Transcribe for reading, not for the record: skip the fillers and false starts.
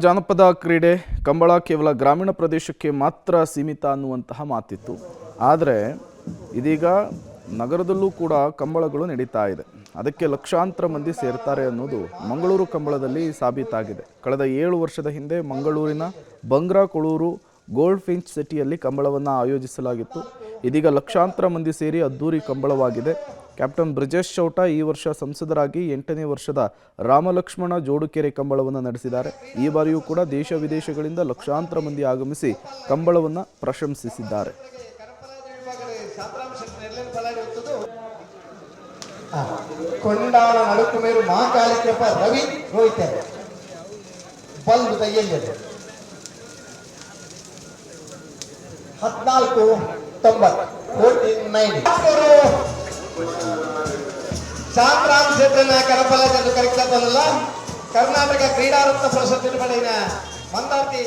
ಜಾನಪದ ಕ್ರೀಡೆ ಕಂಬಳ ಕೇವಲ ಗ್ರಾಮೀಣ ಪ್ರದೇಶಕ್ಕೆ ಮಾತ್ರ ಸೀಮಿತ ಅನ್ನುವಂತಹ ಮಾತಿತ್ತು. ಆದರೆ ಇದೀಗ ನಗರದಲ್ಲೂ ಕೂಡ ಕಂಬಳಗಳು ನಡೀತಾ ಇದೆ. ಅದಕ್ಕೆ ಲಕ್ಷಾಂತರ ಮಂದಿ ಸೇರ್ತಾರೆ ಅನ್ನೋದು ಮಂಗಳೂರು ಕಂಬಳದಲ್ಲಿ ಸಾಬೀತಾಗಿದೆ. ಕಳೆದ 7 ವರ್ಷದ ಹಿಂದೆ ಮಂಗಳೂರಿನ ಬಂಗ್ರಾ ಕೊಳೂರು ಗೋಲ್ಡ್ ಫಿಂಚ್ ಸಿಟಿಯಲ್ಲಿ ಕಂಬಳವನ್ನು ಆಯೋಜಿಸಲಾಗಿತ್ತು. ಇದೀಗ ಲಕ್ಷಾಂತರ ಮಂದಿ ಸೇರಿ ಅದ್ದೂರಿ ಕಂಬಳವಾಗಿದೆ. ಕ್ಯಾಪ್ಟನ್ ಬ್ರಿಜೇಶ್ ಚೌಟ ಈ ವರ್ಷ ಸಂಸದರಾಗಿ 8ನೇ ವರ್ಷದ ರಾಮಲಕ್ಷ್ಮಣ ಜೋಡುಕೆರೆ ಕಂಬಳವನ್ನು ನಡೆಸಿದ್ದಾರೆ. ಈ ಬಾರಿಯೂ ಕೂಡ ದೇಶ ವಿದೇಶಗಳಿಂದ ಲಕ್ಷಾಂತರ ಮಂದಿ ಆಗಮಿಸಿ ಕಂಬಳವನ್ನು ಪ್ರಶಂಸಿಸಿದ್ದಾರೆ. ಕೊಂಡಾಳ ನಡುಕು ಮೇರು ಮಹಾಕಾಲಿಕೃಪ ರವಿ ರೋಹಿತ ಬಲ್ಬ್ ತಯ್ಯಲ್ಲಿದೆ 1490 ಸಾಂಗ್ರಾಮ್ ಕ್ಷೇತ್ರನ ಕರಪಲ ಕರೆಕ್ಟ್ ಕರ್ನಾಟಕ ಕ್ರೀಡಾರತ್ನ ಪ್ರಶಸ್ತಿ ಪಡೆದ ಮಂದಾರ್ತಿ